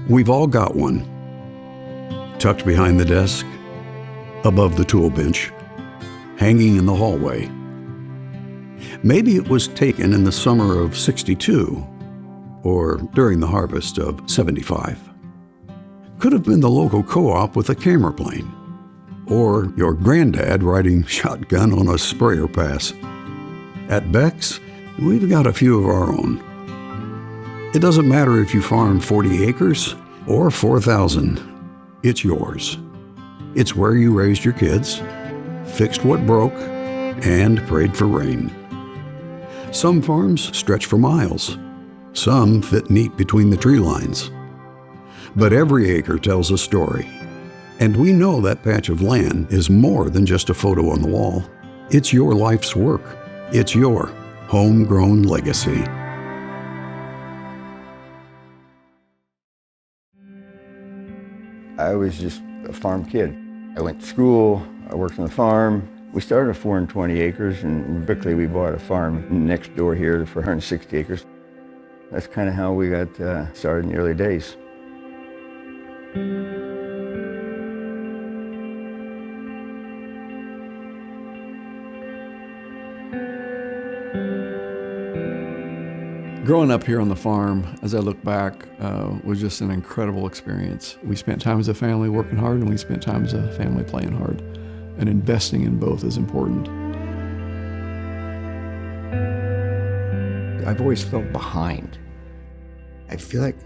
We've all got one. Tucked behind the desk, above the tool bench, hanging in the hallway. Maybe it was taken in the summer of '62 or during the harvest of '75. Could have been the local co-op with a camera plane, or your granddad riding shotgun on a sprayer pass. At Beck's, we've got a few of our own. It doesn't matter if you farm 40 acres or 4,000, it's yours. It's where you raised your kids, fixed what broke, and prayed for rain. Some farms stretch for miles. Some fit neat between the tree lines. But every acre tells a story. And we know that patch of land is more than just a photo on the wall. It's your life's work. It's your homegrown legacy. I was just a farm kid. I went to school, I worked on the farm. We started at 420 acres, and in Berkeley we bought a farm next door here for 160 acres. That's kind of how we got started in the early days. Growing up here on the farm, as I look back, was just an incredible experience. We spent time as a family working hard, and we spent time as a family playing hard. And investing in both is important. I've always felt behind. I feel like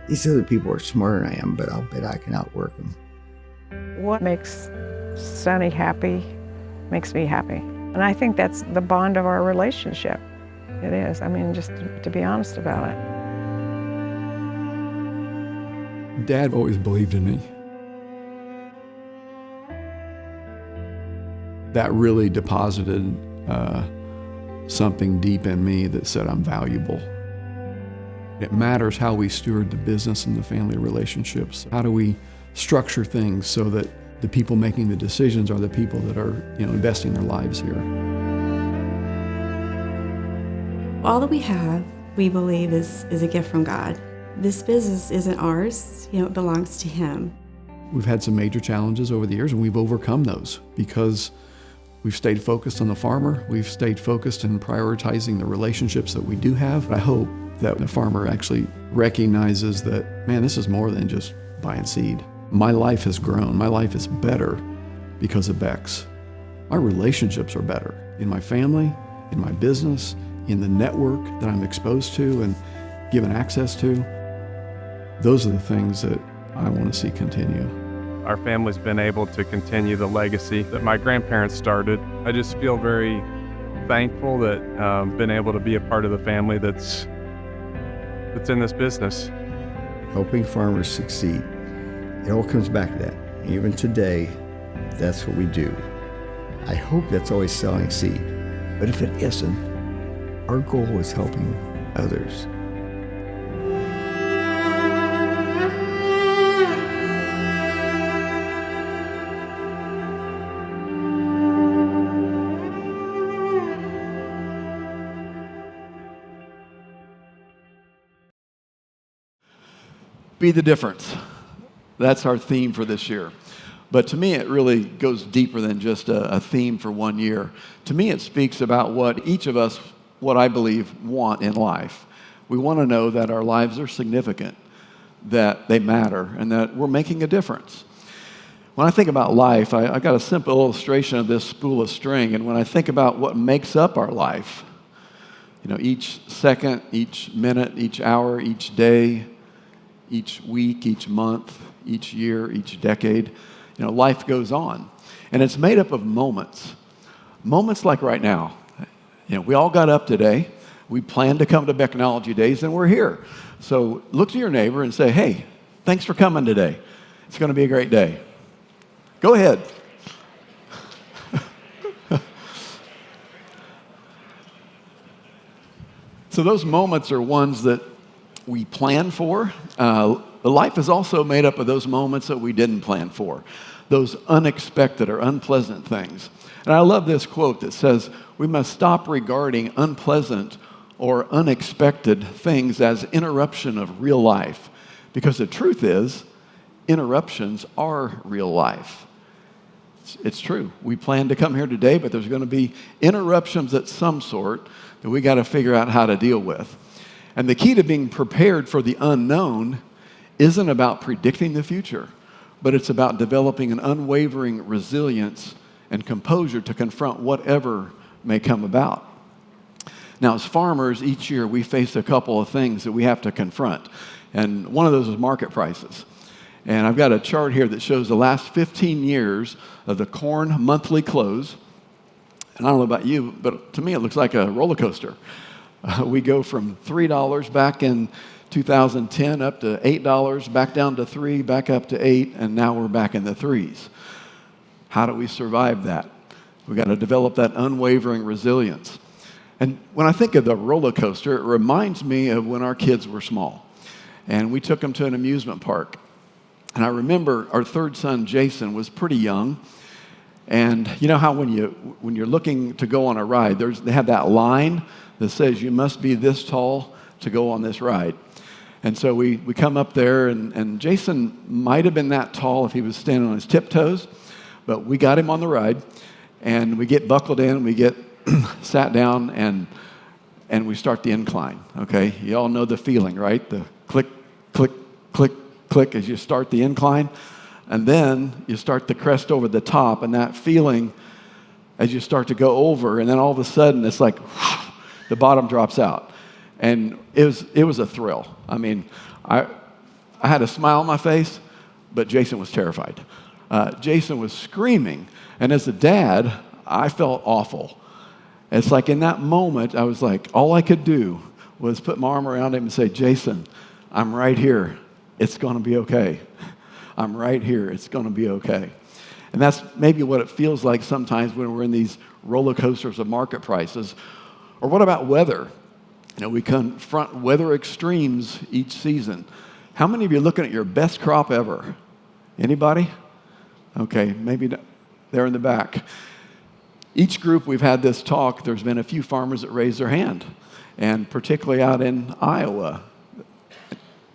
these other people are smarter than I am, but I'll bet I can outwork them. What makes Sonny happy makes me happy. And I think that's the bond of our relationship. It is. I mean, just to be honest about it. Dad always believed in me. That really deposited something deep in me that said I'm valuable. It matters how we steward the business and the family relationships. How do we structure things so that the people making the decisions are the people that are, investing their lives here? All that we have, we believe, is a gift from God. This business isn't ours, it belongs to Him. We've had some major challenges over the years, and we've overcome those because we've stayed focused on the farmer. We've stayed focused in prioritizing the relationships that we do have. I hope that the farmer actually recognizes that, man, this is more than just buying seed. My life has grown. My life is better because of Beck's. My relationships are better in my family, in my business, in the network that I'm exposed to and given access to. Those are the things that I want to see continue. Our family's been able to continue the legacy that my grandparents started. I just feel very thankful that I've been able to be a part of the family that's in this business. Helping farmers succeed. It all comes back to that. Even today, that's what we do. I hope that's always selling seed. But if it isn't, our goal is helping others. Be the difference. That's our theme for this year. But to me, it really goes deeper than just a theme for 1 year. To me, it speaks about what each of us, what I believe, want in life. We want to know that our lives are significant, that they matter, and that we're making a difference. When I think about life, I got a simple illustration of this spool of string, and when I think about what makes up our life, each second, each minute, each hour, each day, each week, each month, each year, each decade, life goes on. And it's made up of moments. Moments like right now. We all got up today. We planned to come to Becknology Days, and we're here. So look to your neighbor and say, hey, thanks for coming today. It's going to be a great day. Go ahead. So those moments are ones that we plan for. Life is also made up of those moments that we didn't plan for, those unexpected or unpleasant things. And I love this quote that says, we must stop regarding unpleasant or unexpected things as interruption of real life, Because the truth is, interruptions are real life. It's true. We planned to come here today, but there's going to be interruptions of some sort that we got to figure out how to deal with. And the key to being prepared for the unknown isn't about predicting the future, but it's about developing an unwavering resilience and composure to confront whatever may come about. Now, as farmers, each year we face a couple of things that we have to confront. And one of those is market prices. And I've got a chart here that shows the last 15 years of the corn monthly close. And I don't know about you, but to me it looks like a roller coaster. We go from $3 back in 2010 up to $8, back down to $3, back up to $8, and now we're back in the threes. How do we survive that? We've got to develop that unwavering resilience. And when I think of the roller coaster, it reminds me of when our kids were small. And we took them to an amusement park. And I remember our third son, Jason, was pretty young. And you know how when you're looking to go on a ride, they have that line that says you must be this tall to go on this ride. And so we come up there, and Jason might have been that tall if he was standing on his tiptoes, but we got him on the ride, and we get buckled in, we get sat down, and we start the incline, okay? You all know the feeling, right? The click, click, click, click as you start the incline, and then you start the crest over the top, and that feeling as you start to go over, and then all of a sudden it's like the bottom drops out. And it was a thrill. I mean, I had a smile on my face, but Jason was terrified. Jason was screaming, and as a dad, I felt awful. It's like in that moment, I was like, all I could do was put my arm around him and say, Jason, I'm right here. It's going to be okay. I'm right here. It's going to be okay. And that's maybe what it feels like sometimes when we're in these roller coasters of market prices. Or what about weather? You know, we confront weather extremes each season. How many of you are looking at your best crop ever? Anybody? Okay, maybe they're in the back. Each group we've had this talk, there's been a few farmers that raised their hand, and particularly out in Iowa,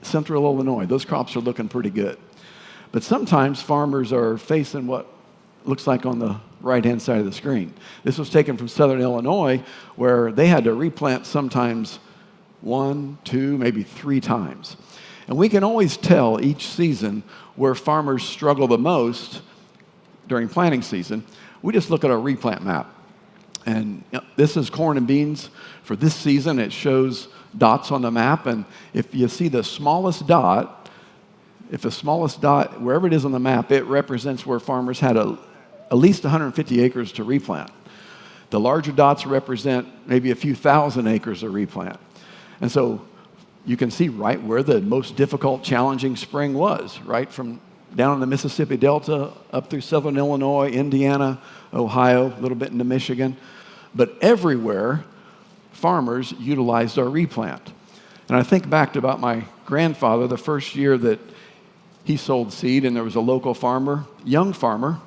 central Illinois, those crops are looking pretty good. But sometimes farmers are facing what looks like on the right-hand side of the screen. This was taken from southern Illinois, where they had to replant sometimes 1, 2, maybe 3 times. And we can always tell each season where farmers struggle the most during planting season. We just look at our replant map. And this is corn and beans for this season. It shows dots on the map. And if you see the smallest dot, wherever it is on the map, it represents where farmers had at least 150 acres to replant. The larger dots represent maybe a few thousand acres to replant. And so you can see right where the most difficult, challenging spring was, right from down in the Mississippi Delta, up through southern Illinois, Indiana, Ohio, a little bit into Michigan. But everywhere, farmers utilized our replant. And I think back to about my grandfather, the first year that he sold seed, and there was a local farmer, young farmer,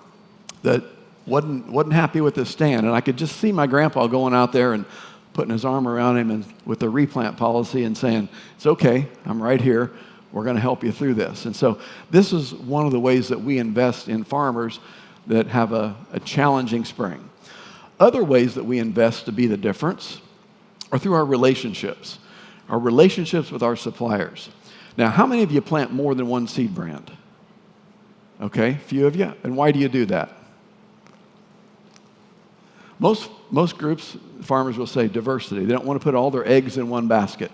that wasn't happy with his stand. And I could just see my grandpa going out there and putting his arm around him and with the replant policy and saying, it's okay, I'm right here. We're going to help you through this. And so this is one of the ways that we invest in farmers that have a challenging spring. Other ways that we invest to be the difference are through our relationships with our suppliers. Now, how many of you plant more than one seed brand? Okay, a few of you. And why do you do that? Most groups, farmers will say diversity. They don't want to put all their eggs in one basket.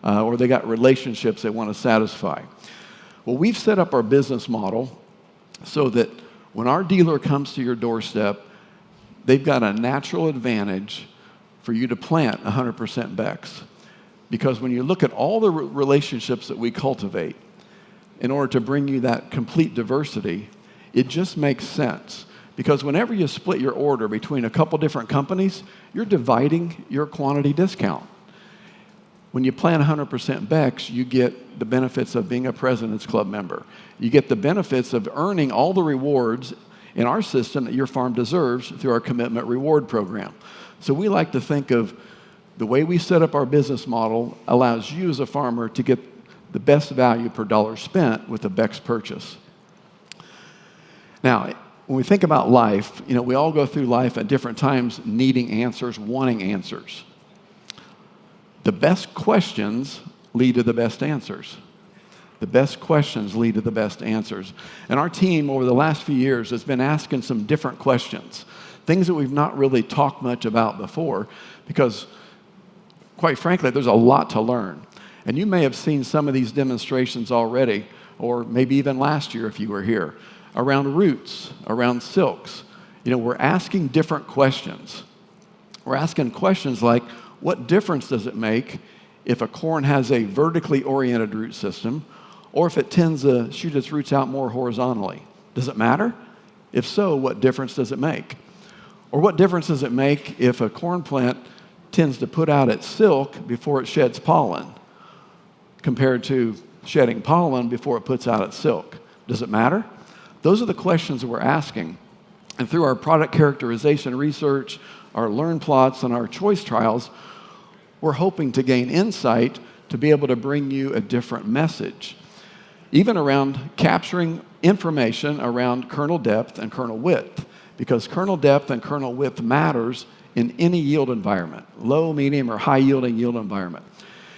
Or they got relationships they want to satisfy. Well, we've set up our business model so that when our dealer comes to your doorstep, they've got a natural advantage for you to plant 100% Becks. Because when you look at all the relationships that we cultivate, in order to bring you that complete diversity, it just makes sense. Because whenever you split your order between a couple different companies, you're dividing your quantity discount. When you plant 100% Becks, you get the benefits of being a President's Club member. You get the benefits of earning all the rewards in our system that your farm deserves through our commitment reward program. So we like to think of the way we set up our business model allows you as a farmer to get the best value per dollar spent with a Beck's purchase. Now, when we think about life, we all go through life at different times needing answers, wanting answers. The best questions lead to the best answers. The best questions lead to the best answers. And our team over the last few years has been asking some different questions, things that we've not really talked much about before, because quite frankly, there's a lot to learn. And you may have seen some of these demonstrations already, or maybe even last year if you were here, around roots, around silks. We're asking different questions. We're asking questions like, what difference does it make if a corn has a vertically oriented root system, or if it tends to shoot its roots out more horizontally? Does it matter? If so, what difference does it make? Or what difference does it make if a corn plant tends to put out its silk before it sheds pollen, compared to shedding pollen before it puts out its silk? Does it matter? Those are the questions that we're asking. And through our product characterization research, our learn plots, and our choice trials, we're hoping to gain insight to be able to bring you a different message, even around capturing information around kernel depth and kernel width, because kernel depth and kernel width matters in any yield environment, low, medium, or high yielding yield environment.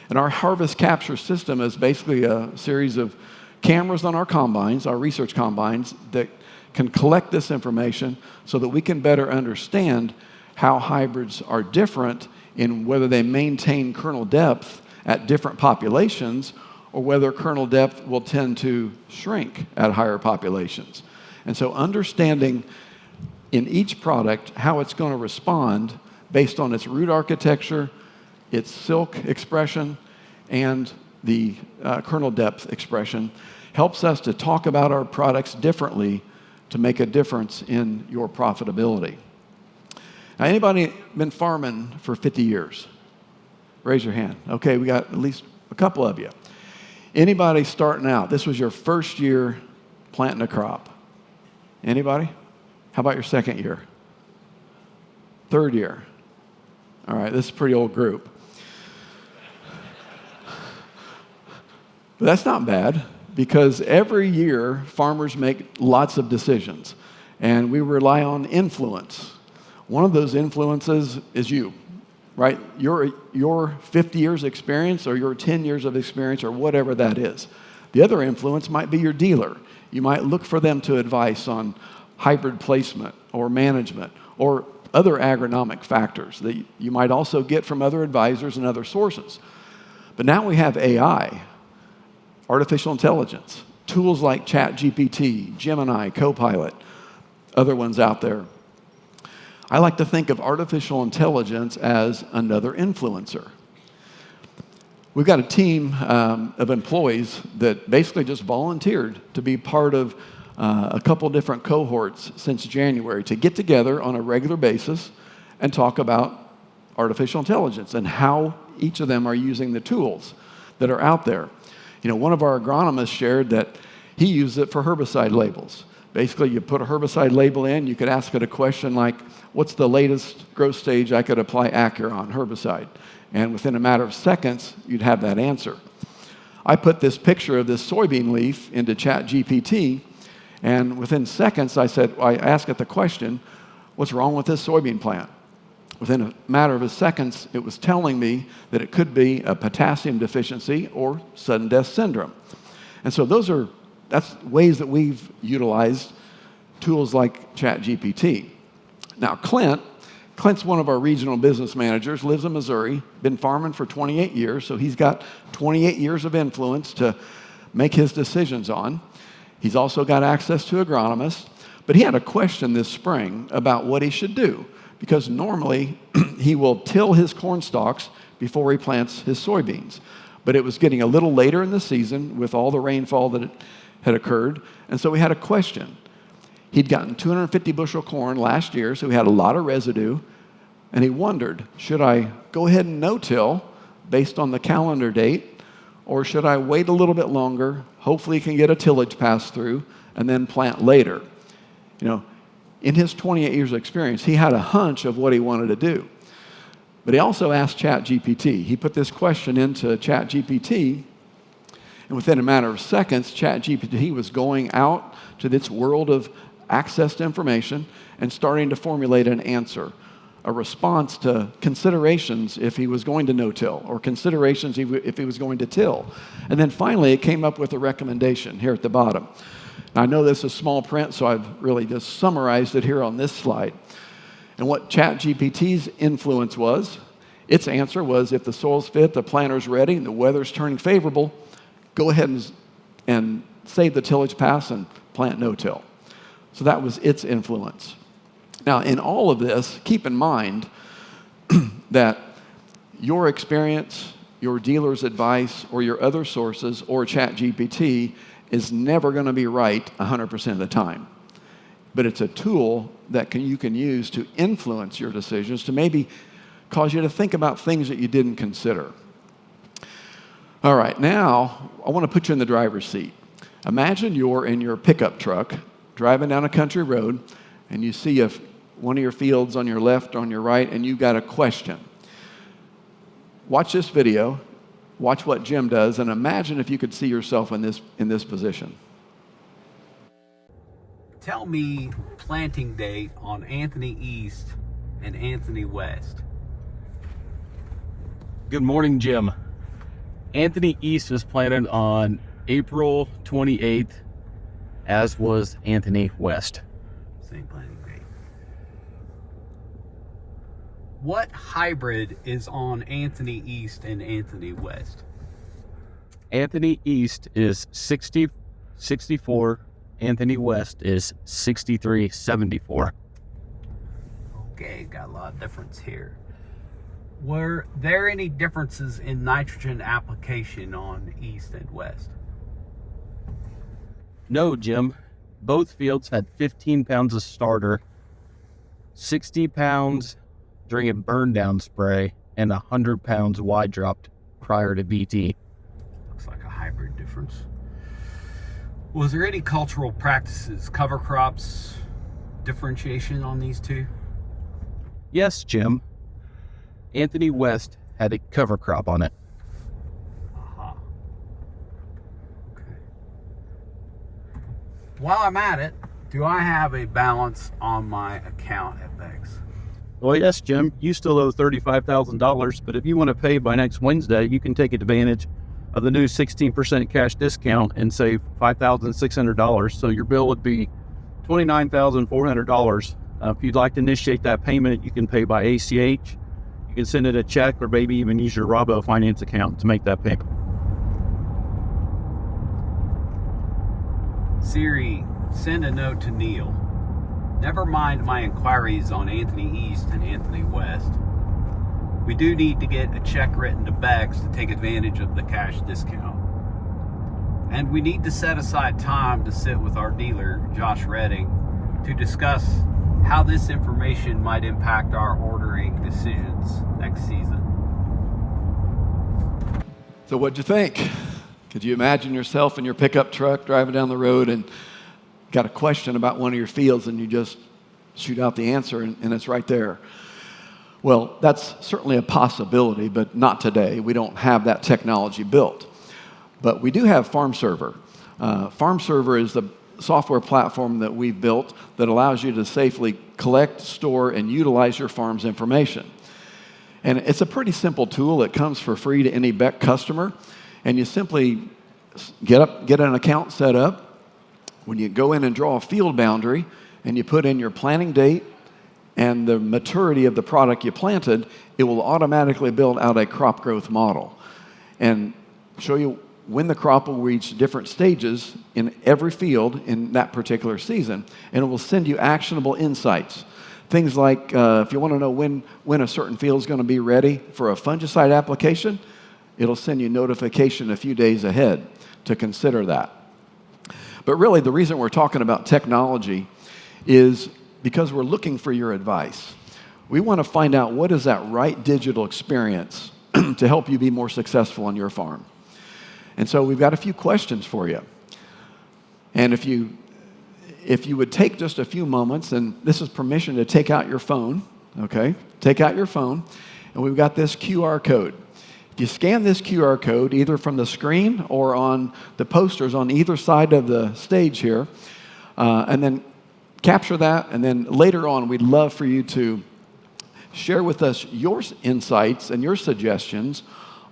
And our harvest capture system is basically a series of cameras on our combines, our research combines, that can collect this information so that we can better understand how hybrids are different in whether they maintain kernel depth at different populations, or whether kernel depth will tend to shrink at higher populations. And so understanding in each product how it's going to respond based on its root architecture, its silk expression, and the kernel depth expression helps us to talk about our products differently to make a difference in your profitability. Now, anybody been farming for 50 years? Raise your hand. Okay, we got at least a couple of you. Anybody starting out? This was your first year planting a crop. Anybody? How about your second year? Third year? All right, this is a pretty old group. But that's not bad, because every year farmers make lots of decisions, and we rely on influence. One of those influences is you, right? Your 50 years experience, or your 10 years of experience, or whatever that is. The other influence might be your dealer. You might look for them to advise on hybrid placement or management or other agronomic factors that you might also get from other advisors and other sources. But now we have AI, artificial intelligence, tools like Chat GPT, Gemini, Copilot, other ones out there. I like to think of artificial intelligence as another influencer. We've got a team of employees that basically just volunteered to be part of a couple different cohorts since January to get together on a regular basis and talk about artificial intelligence and how each of them are using the tools that are out there. One of our agronomists shared that he used it for herbicide labels. Basically, you put a herbicide label in, you could ask it a question like, what's the latest growth stage I could apply Acuron herbicide? And within a matter of seconds, you'd have that answer. I put this picture of this soybean leaf into Chat GPT, and within seconds, I asked it the question, what's wrong with this soybean plant? Within a matter of seconds, it was telling me that it could be a potassium deficiency or sudden death syndrome. And so that's ways that we've utilized tools like Chat GPT. Now, Clint's one of our regional business managers, lives in Missouri, been farming for 28 years, so he's got 28 years of influence to make his decisions on. He's also got access to agronomists, but he had a question this spring about what he should do, because normally he will till his corn stalks before he plants his soybeans. But it was getting a little later in the season with all the rainfall that had occurred, and so we had a question. He'd gotten 250 bushel corn last year, so he had a lot of residue, and he wondered, should I go ahead and no-till based on the calendar date, or should I wait a little bit longer, hopefully he can get a tillage pass through, and then plant later? In his 28 years of experience, he had a hunch of what he wanted to do. But he also asked Chat GPT. He put this question into Chat GPT, And within a matter of seconds, Chat GPT was going out to this world of access to information and starting to formulate an answer, a response to considerations if he was going to no-till or considerations if he was going to till. And then finally, it came up with a recommendation here at the bottom. Now, I know this is small print, so I've really just summarized it here on this slide. And what Chat GPT's influence was, its answer was, if the soil's fit, the planter's ready, and the weather's turning favorable, go ahead and save the tillage pass and plant no-till. So that was its influence. Now, in all of this, keep in mind that your experience, your dealer's advice, or your other sources, or Chat GPT is never going to be right 100% of the time. But it's a tool that you can use to influence your decisions, to maybe cause you to think about things that you didn't consider. All right, now I want to put you in the driver's seat. Imagine you're in your pickup truck driving down a country road, and you see one of your fields on your left or on your right, and you've got a question. Watch this video, watch what Jim does, and imagine if you could see yourself in this position. Tell me planting date on Anthony East and Anthony West. Good morning, Jim. Anthony East was planted on April 28th, as was Anthony West. Same planting date. What hybrid is on Anthony East and Anthony West? Anthony East is 60-64. Anthony West is 63-74. Okay, got a lot of difference here. Were there any differences in nitrogen application on East and West? No, Jim. Both fields had 15 pounds of starter, 60 pounds during a burn down spray, and 100 pounds wide dropped prior to BT. Looks like a hybrid difference. Was there any cultural practices, cover crops, differentiation on these two? Yes, Jim. Anthony West had a cover crop on it. Aha. Okay. While I'm at it, do I have a balance on my account at Beck's? Well, yes, Jim. You still owe $35,000, but if you want to pay by next Wednesday, you can take advantage of the new 16% cash discount and save $5,600. So your bill would be $29,400. If you'd like to initiate that payment, you can pay by ACH. You can send it a check or maybe even use your Robo Finance account to make that payment. Siri, send a note to Neil. Never mind my inquiries on Anthony East and Anthony West. We do need to get a check written to Beck's to take advantage of the cash discount. And we need to set aside time to sit with our dealer, Josh Redding, to discuss how this information might impact our ordering decisions next season. So what'd you think? Could you imagine yourself in your pickup truck driving down the road and got a question about one of your fields and you just shoot out the answer and it's right there? Well, that's certainly a possibility, but not today. We don't have that technology built. But we do have Farm Server. Farm Server is the software platform that we've built that allows you to safely collect, store, and utilize your farm's information. And it's a pretty simple tool. It comes for free to any Beck customer. And you simply get an account set up. When you go in and draw a field boundary and you put in your planting date and the maturity of the product you planted, it will automatically build out a crop growth model and show you when the crop will reach different stages in every field in that particular season. And it will send you actionable insights. Things like if you want to know when a certain field is going to be ready for a fungicide application, it'll send you notification a few days ahead to consider that. But really, the reason we're talking about technology is because we're looking for your advice. We want to find out what is that right digital experience to help you be more successful on your farm. And so we've got a few questions for you. And if you would take just a few moments, and this is permission to take out your phone, okay? Take out your phone, and we've got this QR code. If you scan this QR code, either from the screen or on the posters on either side of the stage here, and then capture that, and then later on, we'd love for you to share with us your insights and your suggestions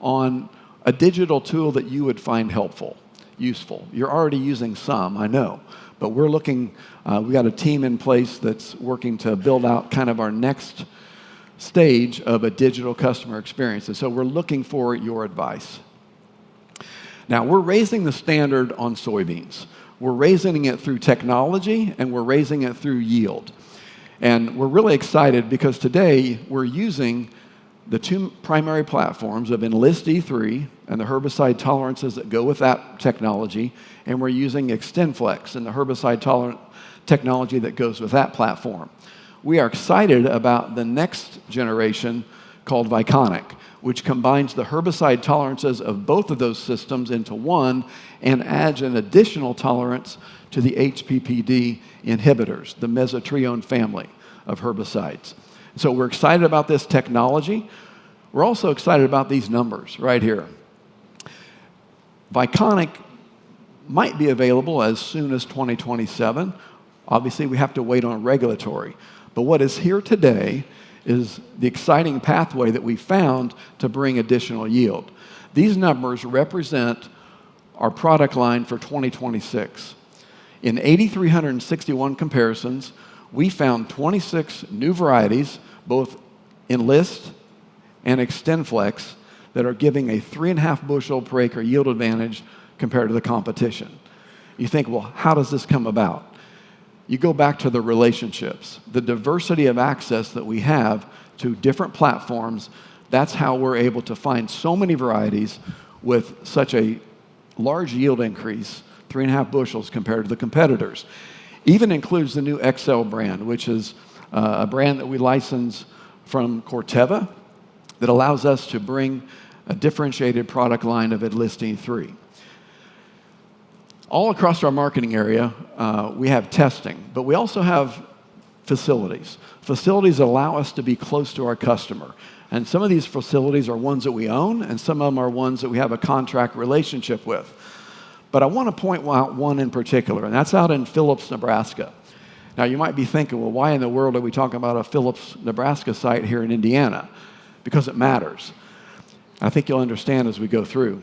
on a digital tool that you would find helpful, useful. You're already using some, I know, but we're looking, we got a team in place that's working to build out kind of our next stage of a digital customer experience. And so we're looking for your advice. Now, we're raising the standard on soybeans. We're raising it through technology, and we're raising it through yield. And we're really excited because today we're using the two primary platforms of Enlist E3 and the herbicide tolerances that go with that technology, and we're using XtendFlex and the herbicide tolerant technology that goes with that platform. We are excited about the next generation called Viconic, which combines the herbicide tolerances of both of those systems into one and adds an additional tolerance to the HPPD inhibitors, the mesotrione family of herbicides. So we're excited about this technology. We're also excited about these numbers right here. Viconic might be available as soon as 2027. Obviously, we have to wait on regulatory. But what is here today is the exciting pathway that we found to bring additional yield. These numbers represent our product line for 2026. In 8,361 comparisons, we found 26 new varieties, both Enlist and XtendFlex, that are giving a 3.5 bushel per acre yield advantage compared to the competition. You think, well, how does this come about? You go back to the relationships, the diversity of access that we have to different platforms. That's how we're able to find so many varieties with such a large yield increase, 3.5 bushels compared to the competitors. Even includes the new XL brand, which is a brand that we license from Corteva that allows us to bring a differentiated product line of Enlist E3. All across our marketing area, we have testing, but we also have facilities. Facilities that allow us to be close to our customer. And some of these facilities are ones that we own, and some of them are ones that we have a contract relationship with. But I want to point out one in particular, and that's out in Phillips, Nebraska. Now, you might be thinking, well, why in the world are we talking about a Phillips, Nebraska site here in Indiana? Because it matters. I think you'll understand as we go through.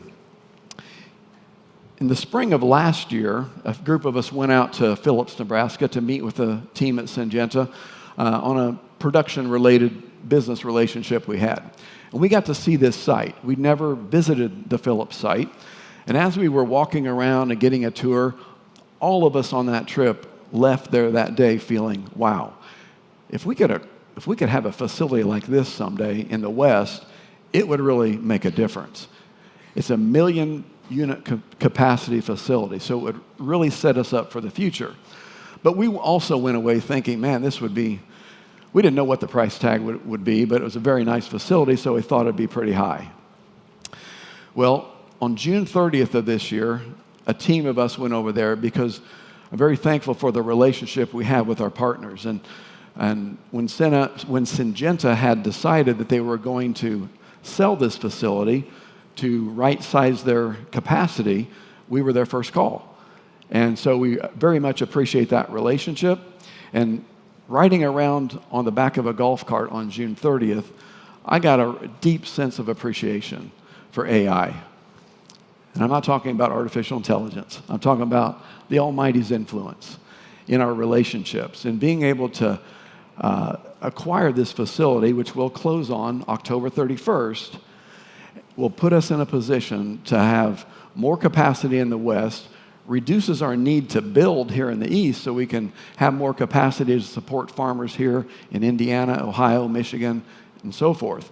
In the spring of last year, a group of us went out to Phillips, Nebraska to meet with a team at Syngenta on a production-related business relationship we had. And we got to see this site. We'd never visited the Phillips site. And as we were walking around and getting a tour, all of us on that trip left there that day feeling, wow, if we could have a facility like this someday in the West, it would really make a difference. It's a 1 million unit capacity facility, so it would really set us up for the future. But we also went away thinking, man, this would be, we didn't know what the price tag would be, but it was a very nice facility, so we thought it'd be pretty high. Well, on June 30th of this year, a team of us went over there because I'm very thankful for the relationship we have with our partners. And when Syngenta had decided that they were going to sell this facility to right-size their capacity, we were their first call. And so we very much appreciate that relationship. And riding around on the back of a golf cart on June 30th, I got a deep sense of appreciation for AI. And I'm not talking about artificial intelligence. I'm talking about the Almighty's influence in our relationships and being able to acquire this facility, which will close on October 31st, will put us in a position to have more capacity in the West, reduces our need to build here in the East so we can have more capacity to support farmers here in Indiana, Ohio, Michigan, and so forth.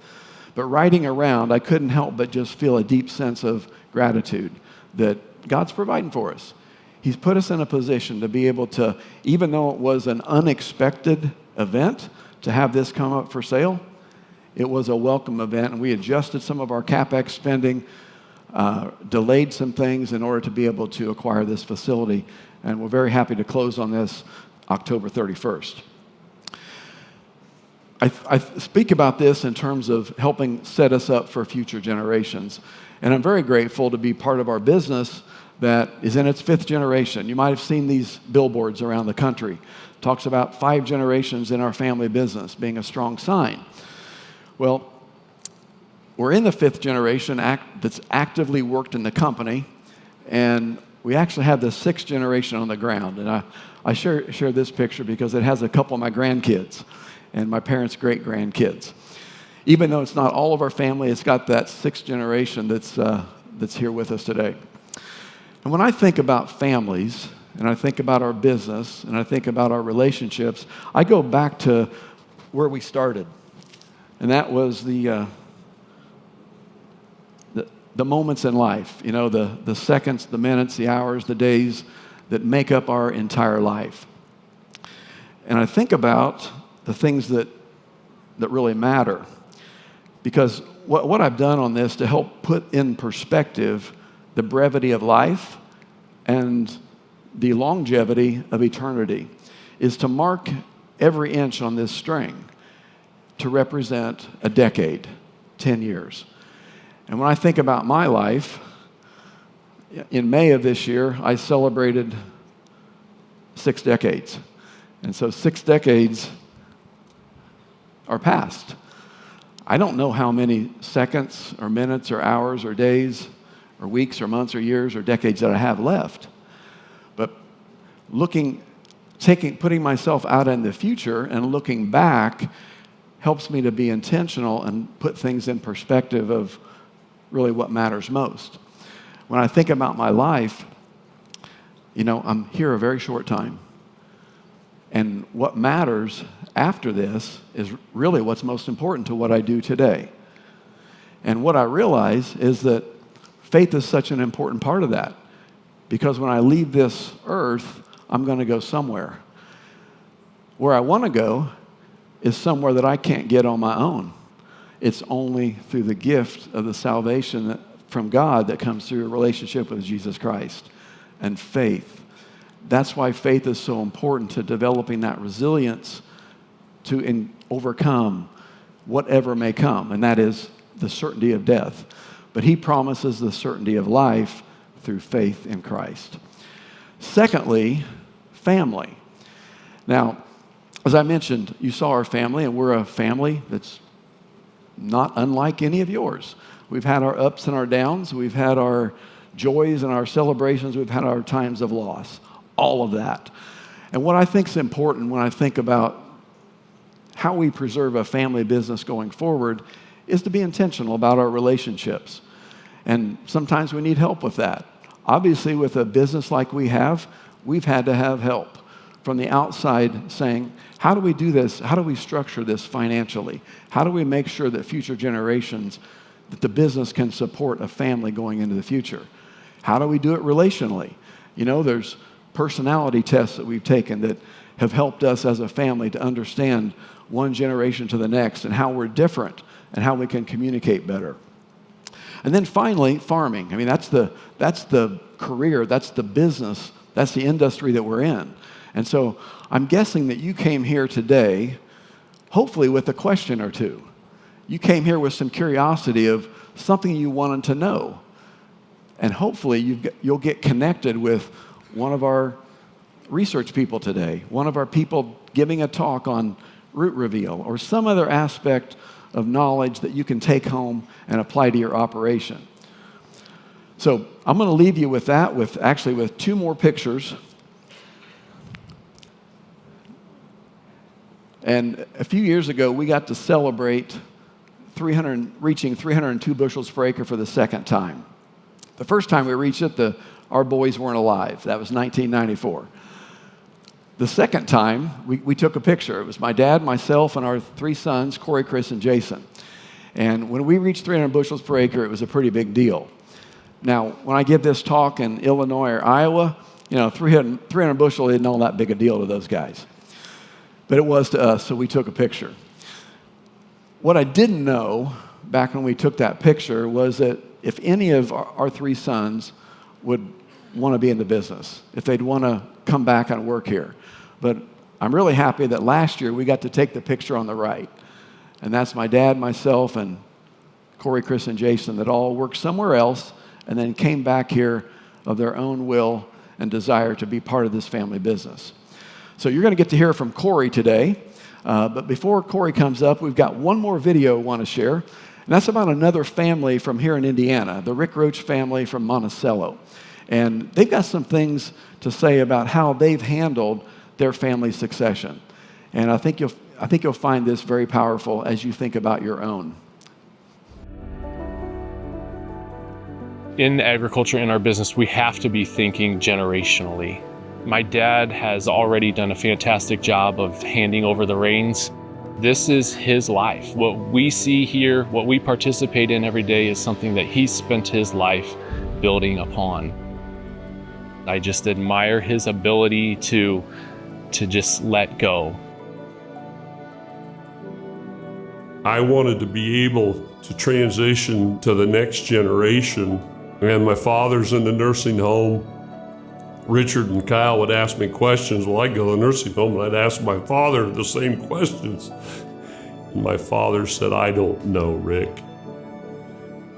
But riding around, I couldn't help but just feel a deep sense of gratitude that God's providing for us. He's put us in a position to be able to, even though it was an unexpected event, to have this come up for sale. It was a welcome event, and we adjusted some of our CapEx spending, delayed some things in order to be able to acquire this facility, and we're very happy to close on this October 31st. I speak about this in terms of helping set us up for future generations. And I'm very grateful to be part of our business that is in its 5th generation. You might have seen these billboards around the country. Talks about 5 generations in our family business being a strong sign. Well, we're in the 5th generation that's actively worked in the company, and we actually have the 6th generation on the ground. And I share this picture because it has a couple of my grandkids and my parents' great-grandkids. Even though it's not all of our family, it's got that 6th generation that's here with us today. And when I think about families, and I think about our business, and I think about our relationships, I go back to where we started. And that was the moments in life, you know, the seconds, the minutes, the hours, the days that make up our entire life. And I think about the things that really matter. Because what I've done on this to help put in perspective the brevity of life and the longevity of eternity is to mark every inch on this string to represent a decade, 10 years. And when I think about my life, in May of this year, I celebrated 6 decades. And so 6 decades are past. I don't know how many seconds or minutes or hours or days or weeks or months or years or decades that I have left. But putting myself out in the future and looking back helps me to be intentional and put things in perspective of really what matters most. When I think about my life, you know, I'm here a very short time. And what matters after this is really what's most important to what I do today. And what I realize is that faith is such an important part of that. Because when I leave this earth, I'm going to go somewhere. Where I want to go is somewhere that I can't get on my own. It's only through the gift of the salvation from God that comes through a relationship with Jesus Christ and faith. That's why faith is so important to developing that resilience to overcome whatever may come, and that is the certainty of death. But he promises the certainty of life through faith in Christ. Secondly, family. Now, as I mentioned, you saw our family, and we're a family that's not unlike any of yours. We've had our ups and our downs. We've had our joys and our celebrations. We've had our times of loss. All of that. And what I think is important when I think about how we preserve a family business going forward is to be intentional about our relationships. And sometimes we need help with that. Obviously, with a business like we have, we've had to have help from the outside saying, how do we do this? How do we structure this financially? How do we make sure that future generations, that the business can support a family going into the future? How do we do it relationally? You know, there's personality tests that we've taken that have helped us as a family to understand one generation to the next and how we're different and how we can communicate better. And then finally, farming. I mean, that's the career, that's the business, that's the industry that we're in. And so I'm guessing that you came here today, hopefully with a question or two. You came here with some curiosity of something you wanted to know. And hopefully you'll get connected with one of our research people today, one of our people giving a talk on root reveal, or some other aspect of knowledge that you can take home and apply to your operation. So I'm going to leave you with that, with 2 more pictures. And a few years ago, we got to celebrate reaching 302 bushels per acre for the second time. The first time we reached it, our boys weren't alive. That was 1994. The second time, we took a picture. It was my dad, myself, and our 3 sons, Corey, Chris, and Jason. And when we reached 300 bushels per acre, it was a pretty big deal. Now, when I give this talk in Illinois or Iowa, you know, 300 bushel isn't all that big a deal to those guys. But it was to us, so we took a picture. What I didn't know back when we took that picture was that if any of our 3 sons would want to be in the business, if they'd want to come back and work here. But I'm really happy that last year we got to take the picture on the right. And that's my dad, myself, and Corey, Chris, and Jason that all worked somewhere else and then came back here of their own will and desire to be part of this family business. So you're going to get to hear from Corey today. But before Corey comes up, we've got one more video I want to share. And that's about another family from here in Indiana, the Rick Roach family from Monticello. And they've got some things to say about how they've handled their family succession. And I think you'll find this very powerful as you think about your own. In agriculture, in our business, we have to be thinking generationally. My dad has already done a fantastic job of handing over the reins. This is his life. What we see here, what we participate in every day is something that he spent his life building upon. I just admire his ability to just let go. I wanted to be able to transition to the next generation, and my father's in the nursing home. Richard and Kyle would ask me questions. Well, I'd go to the nursing home and I'd ask my father the same questions. And my father said, I don't know, Rick.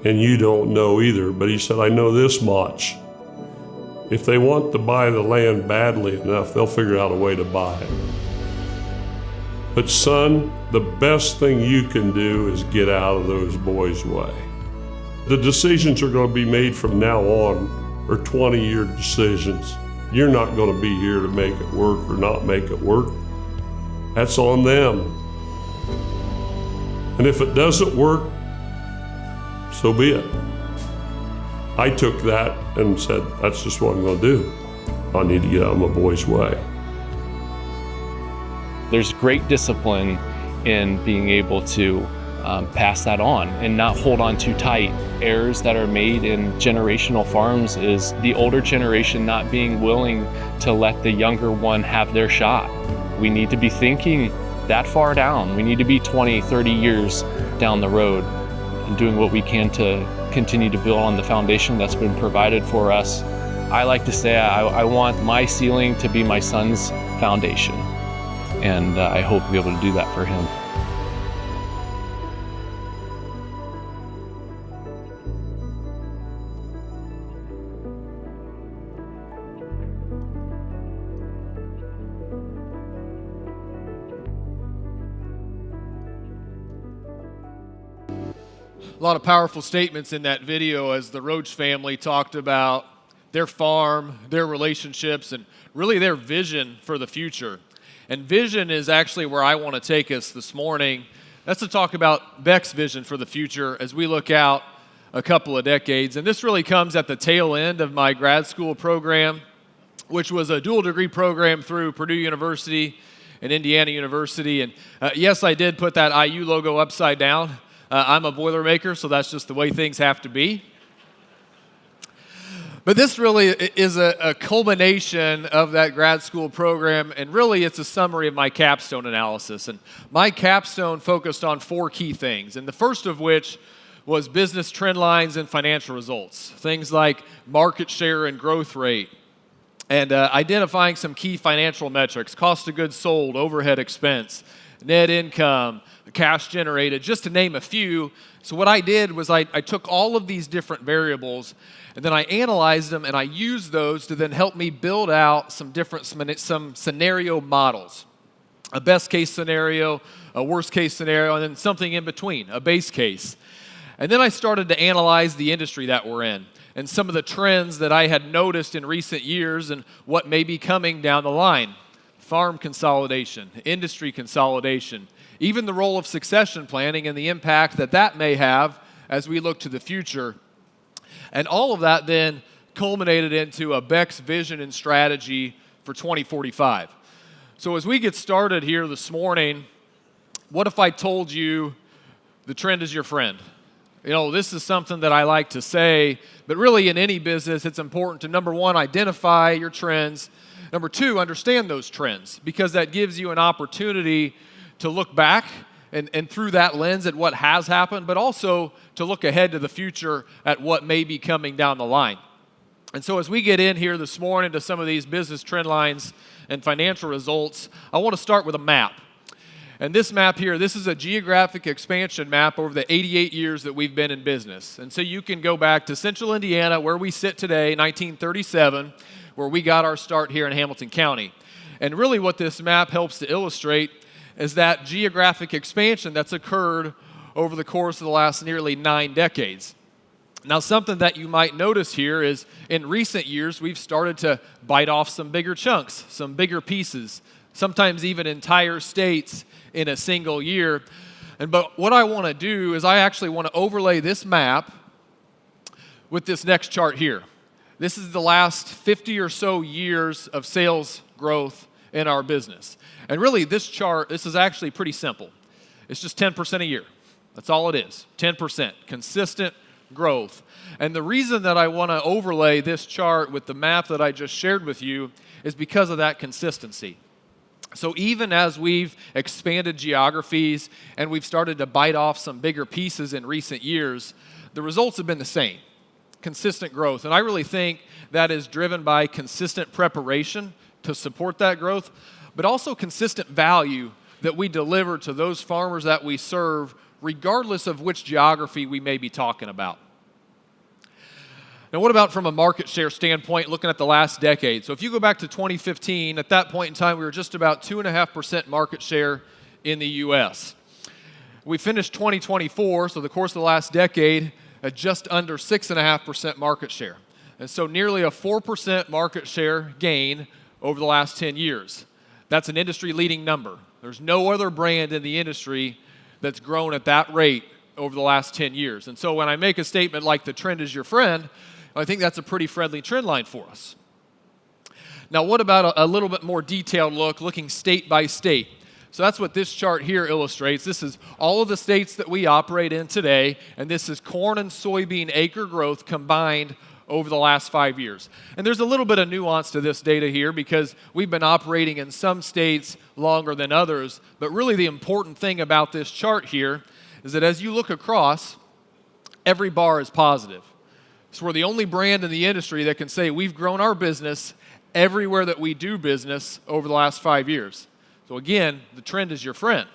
And you don't know either. But he said, I know this much. If they want to buy the land badly enough, they'll figure out a way to buy it. But son, the best thing you can do is get out of those boys' way. The decisions are going to be made from now on or 20-year decisions. You're not going to be here to make it work or not make it work. That's on them. And if it doesn't work, so be it. I took that and said, that's just what I'm going to do. I need to get out of my boy's way. There's great discipline in being able to pass that on and not hold on too tight. Errors that are made in generational farms is the older generation not being willing to let the younger one have their shot. We need to be thinking that far down. We need to be 20, 30 years down the road and doing what we can to continue to build on the foundation that's been provided for us. I like to say I want my ceiling to be my son's foundation, and I hope to be able to do that for him. A lot of powerful statements in that video as the Roach family talked about their farm, their relationships, and really their vision for the future. And vision is actually where I want to take us this morning. That's to talk about Beck's vision for the future as we look out a couple of decades. And this really comes at the tail end of my grad school program, which was a dual degree program through Purdue University and Indiana University. And yes, I did put that IU logo upside down. I'm a Boilermaker, so that's just the way things have to be. But this really is a culmination of that grad school program, and really it's a summary of my capstone analysis. And my capstone focused on 4 key things, and the first of which was business trend lines and financial results. Things like market share and growth rate, and identifying some key financial metrics, cost of goods sold, overhead expense, net income, cash generated, just to name a few. So what I did was I took all of these different variables and then I analyzed them and I used those to then help me build out some scenario models. A best case scenario, a worst case scenario, and then something in between, a base case. And then I started to analyze the industry that we're in and some of the trends that I had noticed in recent years and what may be coming down the line. Farm consolidation, industry consolidation, even the role of succession planning and the impact that that may have as we look to the future. And all of that then culminated into a Beck's vision and strategy for 2045. So as we get started here this morning, what if I told you the trend is your friend? You know, this is something that I like to say, but really in any business, it's important to, number one, identify your trends. Number two, understand those trends, because that gives you an opportunity to look back and through that lens at what has happened, but also to look ahead to the future at what may be coming down the line. And so as we get in here this morning to some of these business trend lines and financial results, I want to start with a map. And this map here, this is a geographic expansion map over the 88 years that we've been in business. And so you can go back to central Indiana, where we sit today, 1937, where we got our start here in Hamilton County. And really what this map helps to illustrate is that geographic expansion that's occurred over the course of the last nearly 9 decades. Now, something that you might notice here is in recent years, we've started to bite off some bigger chunks, some bigger pieces, sometimes even entire states in a single year. But what I want to do is I actually want to overlay this map with this next chart here. This is the last 50 or so years of sales growth in our business. And really, this chart, this is actually pretty simple. It's just 10% a year. That's all it is, 10%, consistent growth. And the reason that I want to overlay this chart with the map that I just shared with you is because of that consistency. So even as we've expanded geographies and we've started to bite off some bigger pieces in recent years, the results have been the same, consistent growth. And I really think that is driven by consistent preparation to support that growth, but also consistent value that we deliver to those farmers that we serve, regardless of which geography we may be talking about. Now, what about from a market share standpoint, looking at the last decade? So if you go back to 2015, at that point in time, we were just about 2.5% market share in the U.S. We finished 2024, so the course of the last decade, at just under 6.5% market share. And so nearly a 4% market share gain over the last 10 years. That's an industry-leading number. There's no other brand in the industry that's grown at that rate over the last 10 years. And so when I make a statement like the trend is your friend, I think that's a pretty friendly trend line for us. Now, what about a little bit more detailed look, looking state by state? So that's what this chart here illustrates. This is all of the states that we operate in today, and this is corn and soybean acre growth combined over the last 5 years. And there's a little bit of nuance to this data here because we've been operating in some states longer than others, but really the important thing about this chart here is that as you look across, every bar is positive. So we're the only brand in the industry that can say we've grown our business everywhere that we do business over the last 5 years. So again, the trend is your friend.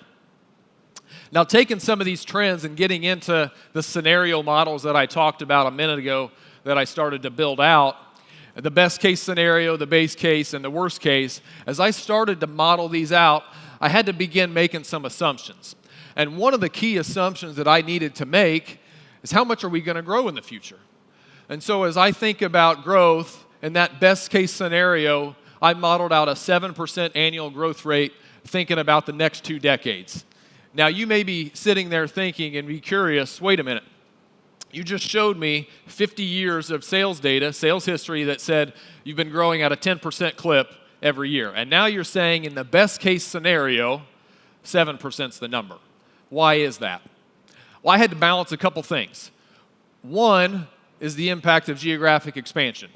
Now, taking some of these trends and getting into the scenario models that I talked about a minute ago that I started to build out, the best case scenario, the base case, and the worst case, as I started to model these out, I had to begin making some assumptions. And one of the key assumptions that I needed to make is how much are we going to grow in the future? And so as I think about growth in that best case scenario, I modeled out a 7% annual growth rate thinking about the next 2 decades. Now, you may be sitting there thinking and be curious, wait a minute. You just showed me 50 years of sales data, sales history that said you've been growing at a 10% clip every year. And now you're saying in the best case scenario, 7% is the number. Why is that? Well, I had to balance a couple things. One is the impact of geographic expansion.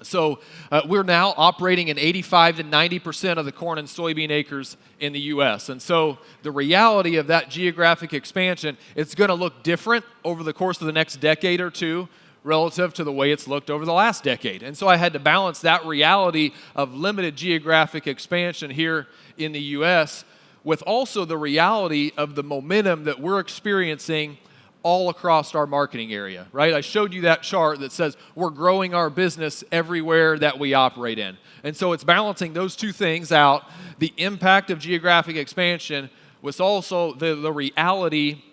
So we're now operating in 85 to 90% of the corn and soybean acres in the U.S. And so the reality of that geographic expansion, it's going to look different over the course of the next decade or two relative to the way it's looked over the last decade. And so I had to balance that reality of limited geographic expansion here in the U.S. with also the reality of the momentum that we're experiencing all across our marketing area, right? I showed you that chart that says we're growing our business everywhere that we operate in. And so it's balancing those two things out, the impact of geographic expansion with also the reality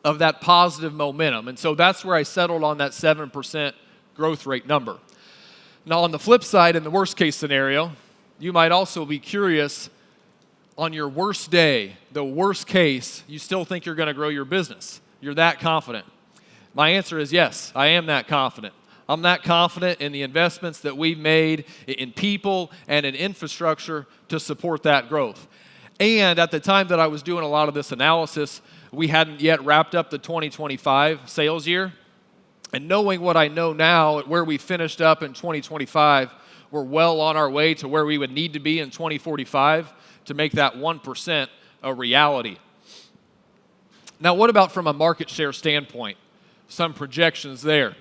of that positive momentum. And so that's where I settled on that 7% growth rate number. Now, on the flip side, in the worst case scenario, you might also be curious, on your worst day, the worst case, you still think you're going to grow your business. You're that confident. My answer is yes, I am that confident. I'm that confident in the investments that we've made in people and in infrastructure to support that growth. And at the time that I was doing a lot of this analysis, we hadn't yet wrapped up the 2025 sales year. And knowing what I know now, where we finished up in 2025, we're well on our way to where we would need to be in 2045 to make that 1% a reality. Now, what about from a market share standpoint? Some projections there.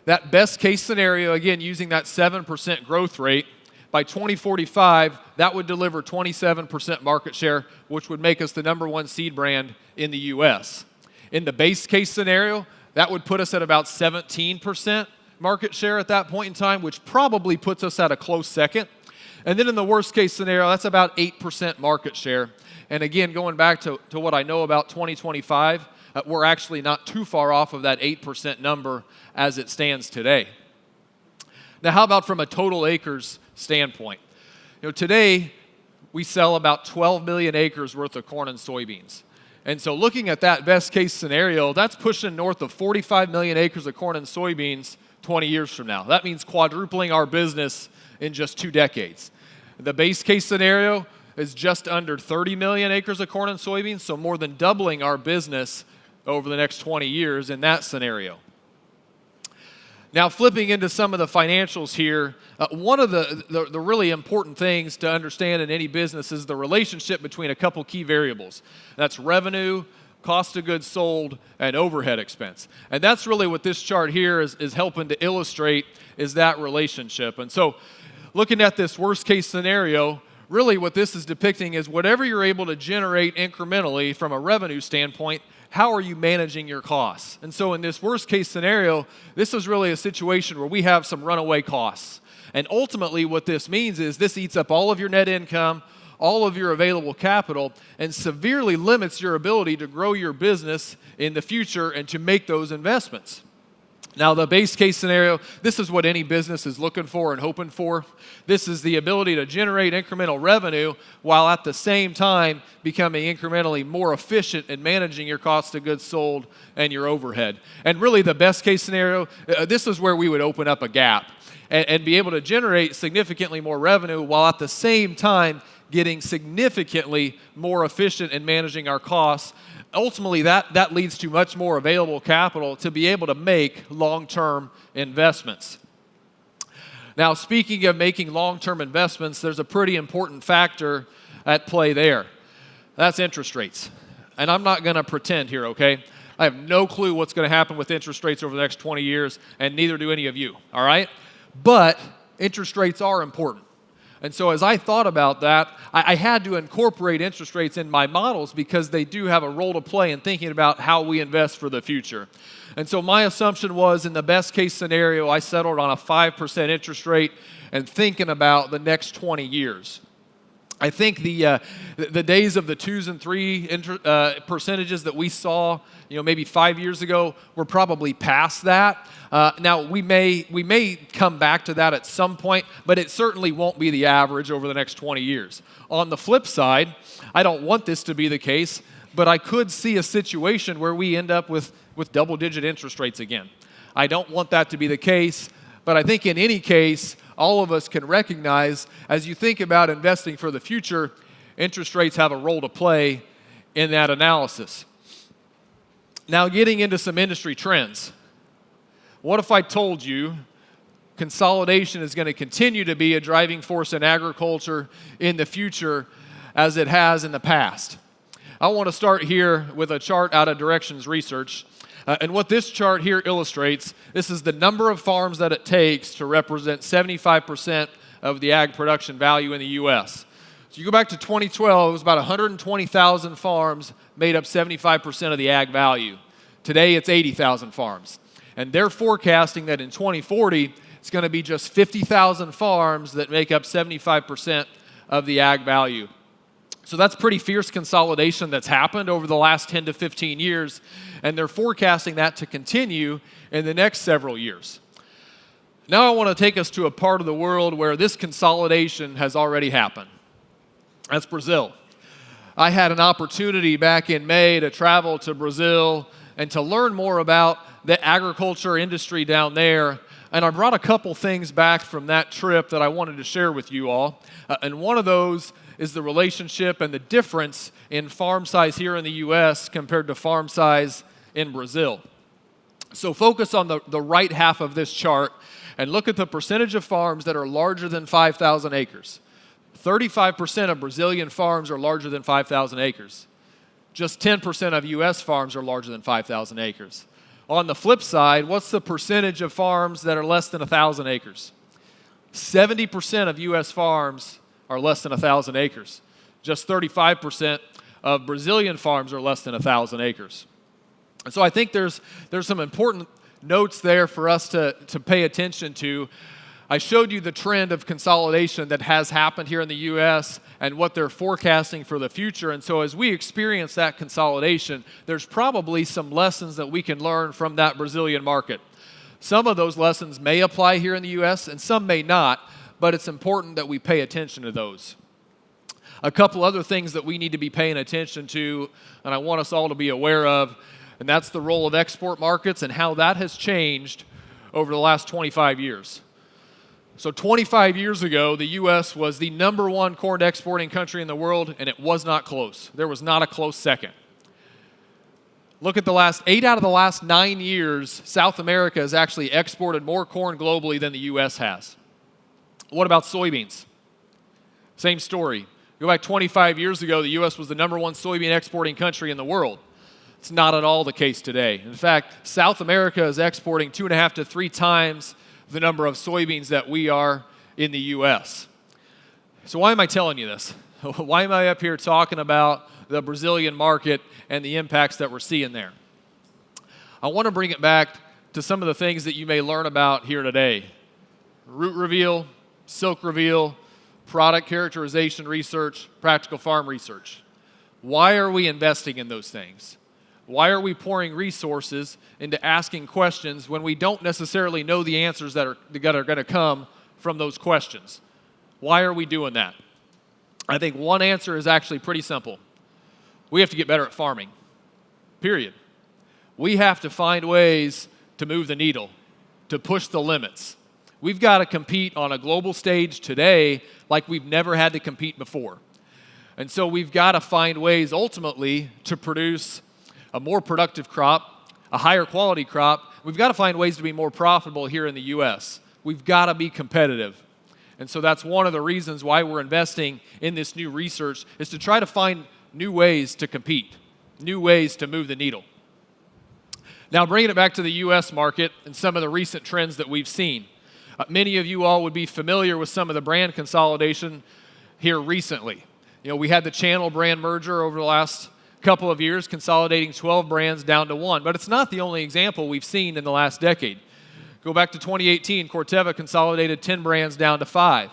That best case scenario, again, using that 7% growth rate, By 2045, that would deliver 27% market share, which would make us the #1 seed brand in the US. In the base case scenario, that would put us at about 17% market share at that point in time, which probably puts us at a close second. And then in the worst case scenario, that's about 8% market share. And again, going back to what I know about 2025, we're actually not too far off of that 8% number as it stands today. Now, how about from a total acres standpoint? Today, we sell about 12 million acres worth of corn and soybeans. And so looking at that best case scenario, that's pushing north of 45 million acres of corn and soybeans 20 years from now. That means quadrupling our business in just 2 decades. The base case scenario is just under 30 million acres of corn and soybeans, so more than doubling our business over the next 20 years in that scenario. Now, flipping into some of the financials here, one of the really important things to understand in any business is the relationship between a couple key variables. That's revenue, cost of goods sold, and overhead expense. And that's really what this chart here is helping to illustrate, is that relationship. And so looking at this worst case scenario, really what this is depicting is whatever you're able to generate incrementally from a revenue standpoint, how are you managing your costs? And so in this worst case scenario, this is really a situation where we have some runaway costs. And ultimately what this means is this eats up all of your net income, all of your available capital, and severely limits your ability to grow your business in the future and to make those investments. Now, the base case scenario, this is what any business is looking for and hoping for. This is the ability to generate incremental revenue while at the same time becoming incrementally more efficient in managing your cost of goods sold and your overhead. And really the best case scenario, this is where we would open up a gap and be able to generate significantly more revenue while at the same time getting significantly more efficient in managing our costs. Ultimately, that leads to much more available capital to be able to make long-term investments. Now, speaking of making long-term investments, there's a pretty important factor at play there. That's interest rates. And I'm not going to pretend here, okay? I have no clue what's going to happen with interest rates over the next 20 years, and neither do any of you, all right? But interest rates are important. And so as I thought about that, I had to incorporate interest rates in my models because they do have a role to play in thinking about how we invest for the future. And so my assumption was, in the best case scenario, I settled on a 5% interest rate and thinking about the next 20 years. I think the days of the 2s and 3 percentages that we saw, maybe 5 years ago, we're probably past that. Now we may come back to that at some point, but it certainly won't be the average over the next 20 years. On the flip side, I don't want this to be the case, but I could see a situation where we end up with double-digit interest rates again. I don't want that to be the case, but I think in any case, all of us can recognize, as you think about investing for the future, interest rates have a role to play in that analysis. Now, getting into some industry trends. What if I told you consolidation is going to continue to be a driving force in agriculture in the future as it has in the past? I want to start here with a chart out of Directions Research. And what this chart here illustrates, this is the number of farms that it takes to represent 75% of the ag production value in the U.S. So you go back to 2012, it was about 120,000 farms made up 75% of the ag value. Today, it's 80,000 farms. And they're forecasting that in 2040, it's going to be just 50,000 farms that make up 75% of the ag value. So that's pretty fierce consolidation that's happened over the last 10 to 15 years, and they're forecasting that to continue in the next several years. Now I want to take us to a part of the world where this consolidation has already happened. That's Brazil. I had an opportunity back in May to travel to Brazil and to learn more about the agriculture industry down there, and I brought a couple things back from that trip that I wanted to share with you all. And one of those is the relationship and the difference in farm size here in the U.S. compared to farm size in Brazil. So focus on the right half of this chart and look at the percentage of farms that are larger than 5,000 acres. 35% of Brazilian farms are larger than 5,000 acres. Just 10% of U.S. farms are larger than 5,000 acres. On the flip side, what's the percentage of farms that are less than 1,000 acres? 70% of U.S. farms are less than 1,000 acres. Just 35% of Brazilian farms are less than 1,000 acres. And so I think there's some important notes there for us to pay attention to. I showed you the trend of consolidation that has happened here in the U.S. and what they're forecasting for the future. And so as we experience that consolidation, there's probably some lessons that we can learn from that Brazilian market. Some of those lessons may apply here in the U.S. and some may not, but it's important that we pay attention to those. A couple other things that we need to be paying attention to, and I want us all to be aware of, and that's the role of export markets and how that has changed over the last 25 years. So 25 years ago, the U.S. was the #1 corn exporting country in the world, and it was not close. There was not a close second. Look at the last 8 out of the last 9 years, South America has actually exported more corn globally than the U.S. has. What about soybeans? Same story. Go back 25 years ago, the U.S. was the #1 soybean exporting country in the world. It's not at all the case today. In fact, South America is exporting 2.5 to 3 times the number of soybeans that we are in the U.S. So why am I telling you this? Why am I up here talking about the Brazilian market and the impacts that we're seeing there? I want to bring it back to some of the things that you may learn about here today. Root reveal, silk reveal, product characterization research, practical farm research. Why are we investing in those things? Why are we pouring resources into asking questions when we don't necessarily know the answers that are going to come from those questions? Why are we doing that? I think one answer is actually pretty simple. We have to get better at farming, period. We have to find ways to move the needle, to push the limits. We've got to compete on a global stage today like we've never had to compete before. And so we've got to find ways ultimately to produce a more productive crop, a higher quality crop. We've got to find ways to be more profitable here in the U.S. We've got to be competitive. And so that's one of the reasons why we're investing in this new research, is to try to find new ways to compete, new ways to move the needle. Now, bringing it back to the U.S. market and some of the recent trends that we've seen. Many of you all would be familiar with some of the brand consolidation here recently. You know, we had the Channel brand merger over the last couple of years, consolidating 12 brands down to 1. But it's not the only example we've seen in the last decade. Go back to 2018, Corteva consolidated 10 brands down to 5.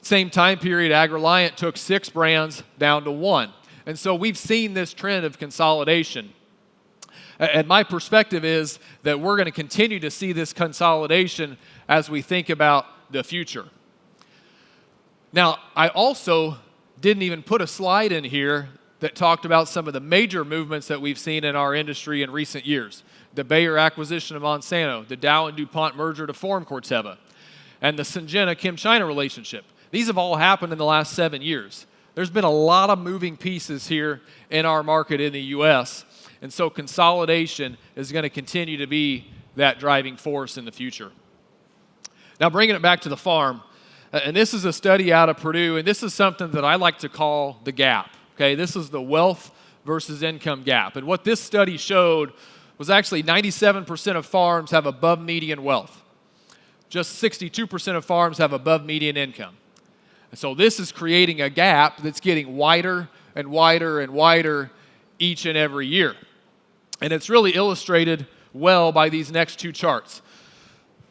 Same time period, AgReliant took 6 brands down to 1. And so we've seen this trend of consolidation. And my perspective is that we're going to continue to see this consolidation as we think about the future. Now, I also didn't even put a slide in here that talked about some of the major movements that we've seen in our industry in recent years. The Bayer acquisition of Monsanto, the Dow and DuPont merger to form Corteva, and the Syngenta-ChemChina relationship. These have all happened in the last 7 years. There's been a lot of moving pieces here in our market in the U.S., and so consolidation is going to continue to be that driving force in the future. Now, bringing it back to the farm, and this is a study out of Purdue, and this is something that I like to call the gap. Okay, this is the wealth versus income gap. And what this study showed was actually 97% of farms have above median wealth. Just 62% of farms have above median income. And so this is creating a gap that's getting wider and wider and wider each and every year. And it's really illustrated well by these next 2 charts.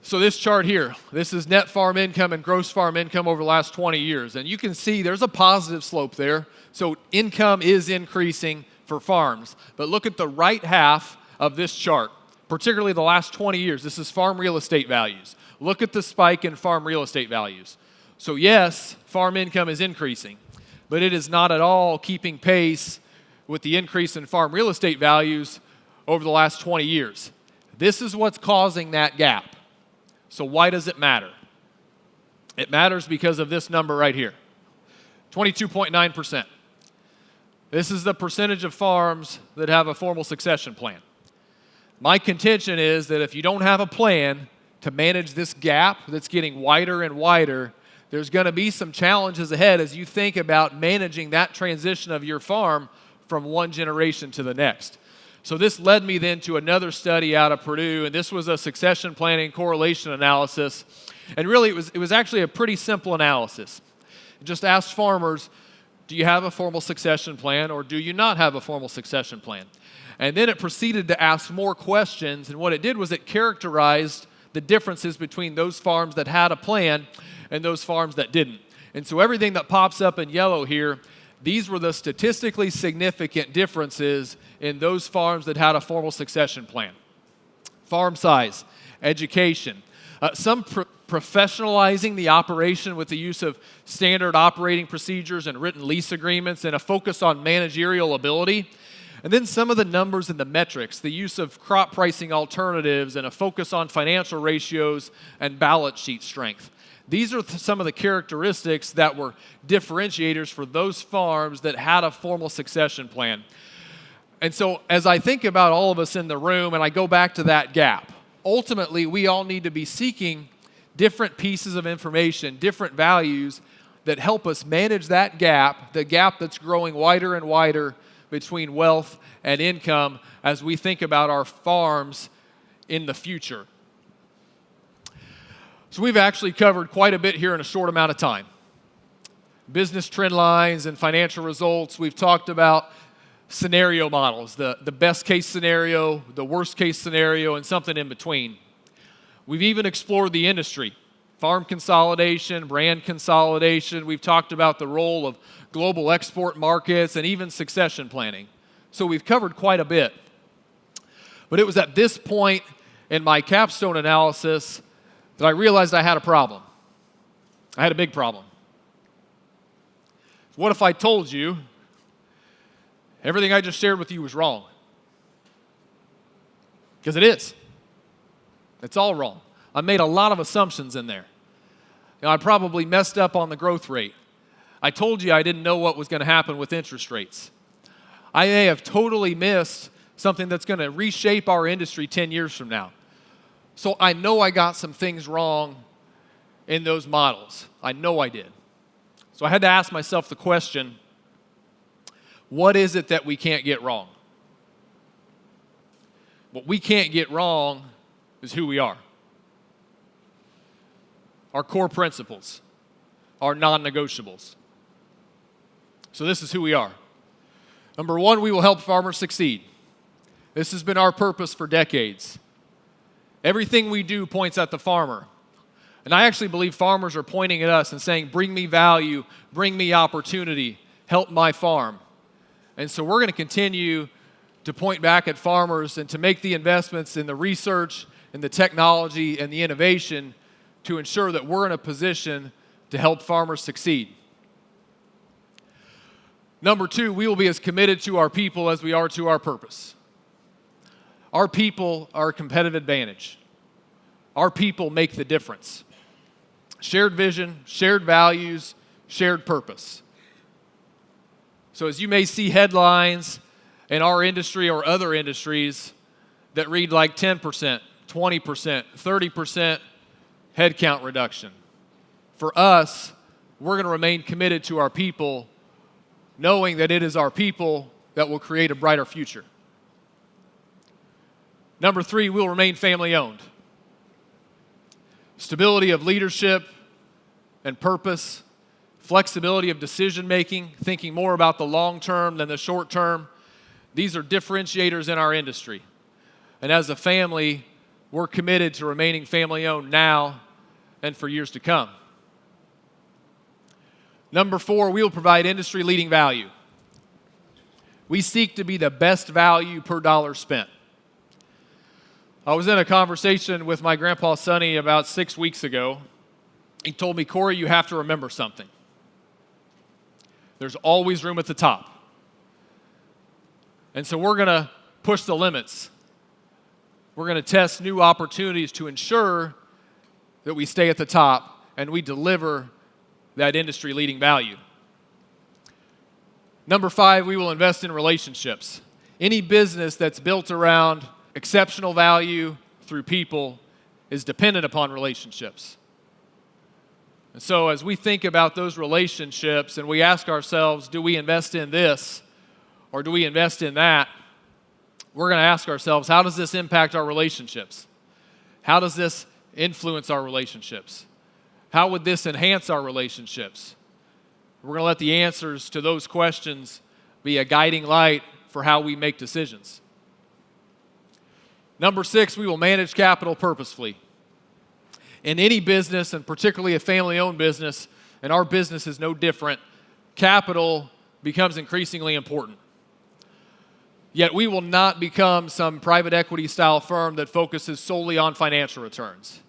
So this chart here, this is net farm income and gross farm income over the last 20 years. And you can see there's a positive slope there. So income is increasing for farms. But look at the right half of this chart, particularly the last 20 years. This is farm real estate values. Look at the spike in farm real estate values. So yes, farm income is increasing, but it is not at all keeping pace with the increase in farm real estate values over the last 20 years. This is what's causing that gap. So why does it matter? It matters because of this number right here, 22.9%. This is the percentage of farms that have a formal succession plan. My contention is that if you don't have a plan to manage this gap that's getting wider and wider, there's going to be some challenges ahead as you think about managing that transition of your farm from one generation to the next. So this led me then to another study out of Purdue, and this was a succession planning correlation analysis. And really, it was actually a pretty simple analysis. It just asked farmers, do you have a formal succession plan or do you not have a formal succession plan? And then it proceeded to ask more questions, and what it did was it characterized the differences between those farms that had a plan and those farms that didn't. And so everything that pops up in yellow here, these were the statistically significant differences in those farms that had a formal succession plan. Farm size, education, some professionalizing the operation with the use of standard operating procedures and written lease agreements and a focus on managerial ability. And then some of the numbers and the metrics, the use of crop pricing alternatives and a focus on financial ratios and balance sheet strength. These are some of the characteristics that were differentiators for those farms that had a formal succession plan. And so as I think about all of us in the room and I go back to that gap, ultimately we all need to be seeking different pieces of information, different values that help us manage that gap, the gap that's growing wider and wider between wealth and income as we think about our farms in the future. So we've actually covered quite a bit here in a short amount of time. Business trend lines and financial results. We've talked about scenario models, the best case scenario, the worst case scenario, and something in between. We've even explored the industry, farm consolidation, brand consolidation. We've talked about the role of global export markets and even succession planning. So we've covered quite a bit. But it was at this point in my capstone analysis that I realized I had a problem. I had a big problem. What if I told you everything I just shared with you was wrong? Because it is. It's all wrong. I made a lot of assumptions in there. I probably messed up on the growth rate. I told you I didn't know what was going to happen with interest rates. I may have totally missed something that's going to reshape our industry 10 years from now. So I know I got some things wrong in those models. I know I did. So I had to ask myself the question, what is it that we can't get wrong? What we can't get wrong is who we are. Our core principles, our non-negotiables. So this is who we are. Number one, we will help farmers succeed. This has been our purpose for decades. Everything we do points at the farmer. And I actually believe farmers are pointing at us and saying, bring me value, bring me opportunity, help my farm. And so we're going to continue to point back at farmers and to make the investments in the research and the technology and the innovation to ensure that we're in a position to help farmers succeed. Number two, we will be as committed to our people as we are to our purpose. Our people are a competitive advantage. Our people make the difference. Shared vision, shared values, shared purpose. So as you may see headlines in our industry or other industries that read like 10%, 20%, 30% headcount reduction. For us, we're going to remain committed to our people, knowing that it is our people that will create a brighter future. Number three, we'll remain family-owned. Stability of leadership and purpose, flexibility of decision-making, thinking more about the long term than the short term. These are differentiators in our industry. And as a family, we're committed to remaining family-owned now and for years to come. Number four, we will provide industry-leading value. We seek to be the best value per dollar spent. I was in a conversation with my grandpa Sonny about 6 weeks ago. He told me, Corey, you have to remember something. There's always room at the top. And so we're going to push the limits. We're going to test new opportunities to ensure that we stay at the top and we deliver that industry-leading value. Number five, we will invest in relationships. Any business that's built around exceptional value through people is dependent upon relationships. And so as we think about those relationships and we ask ourselves, do we invest in this or do we invest in that? We're going to ask ourselves, how does this impact our relationships? How does this influence our relationships? How would this enhance our relationships? We're going to let the answers to those questions be a guiding light for how we make decisions. Number 6, we will manage capital purposefully. In any business, and particularly a family-owned business, and our business is no different, capital becomes increasingly important. Yet we will not become some private equity style firm that focuses solely on financial returns.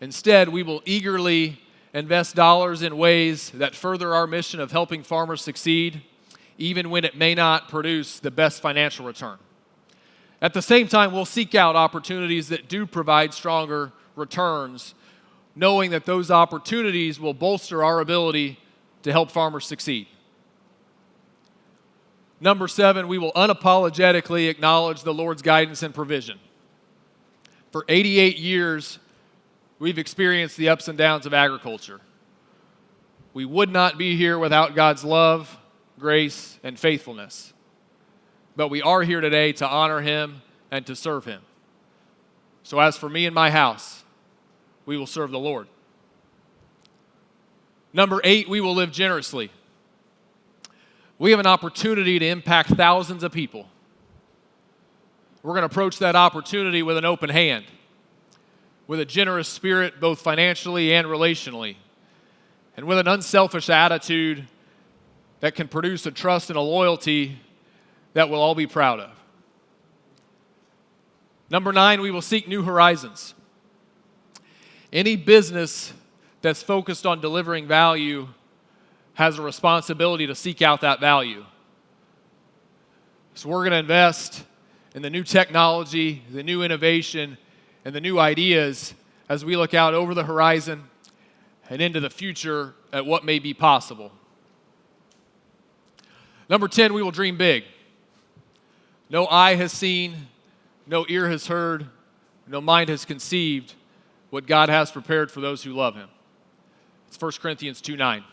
Instead, we will eagerly invest dollars in ways that further our mission of helping farmers succeed, even when it may not produce the best financial return. At the same time, we'll seek out opportunities that do provide stronger returns, knowing that those opportunities will bolster our ability to help farmers succeed. Number 7, we will unapologetically acknowledge the Lord's guidance and provision. For 88 years, we've experienced the ups and downs of agriculture. We would not be here without God's love, grace, and faithfulness. But we are here today to honor Him and to serve Him. So as for me and my house, we will serve the Lord. Number 8, we will live generously. We have an opportunity to impact thousands of people. We're going to approach that opportunity with an open hand, with a generous spirit both financially and relationally, and with an unselfish attitude that can produce a trust and a loyalty that we'll all be proud of. Number 9, we will seek new horizons. Any business that's focused on delivering value has a responsibility to seek out that value. So we're going to invest in the new technology, the new innovation, and the new ideas as we look out over the horizon and into the future at what may be possible. Number 10, we will dream big. No eye has seen, no ear has heard, no mind has conceived what God has prepared for those who love Him. It's 1 Corinthians 2:9.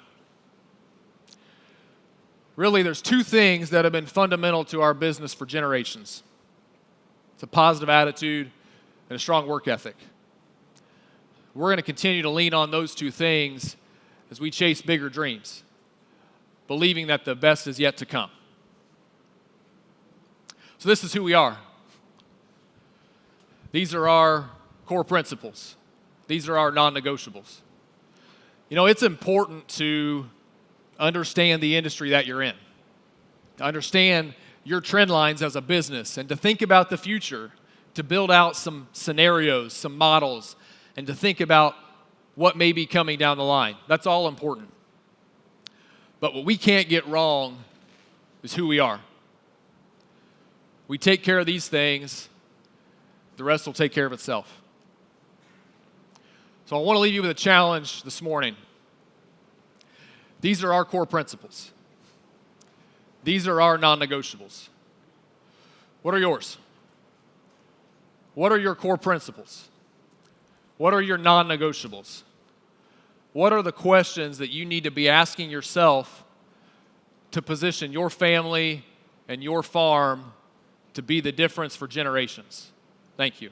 Really, there's 2 things that have been fundamental to our business for generations. It's a positive attitude and a strong work ethic. We're going to continue to lean on those 2 things as we chase bigger dreams, believing that the best is yet to come. So this is who we are. These are our core principles. These are our non-negotiables. You know, it's important to understand the industry that you're in, to understand your trend lines as a business, and to think about the future, to build out some scenarios, some models, and to think about what may be coming down the line. That's all important. But what we can't get wrong is who we are. We take care of these things, the rest will take care of itself. So I want to leave you with a challenge this morning. These are our core principles. These are our non-negotiables. What are yours? What are your core principles? What are your non-negotiables? What are the questions that you need to be asking yourself to position your family and your farm to be the difference for generations? Thank you.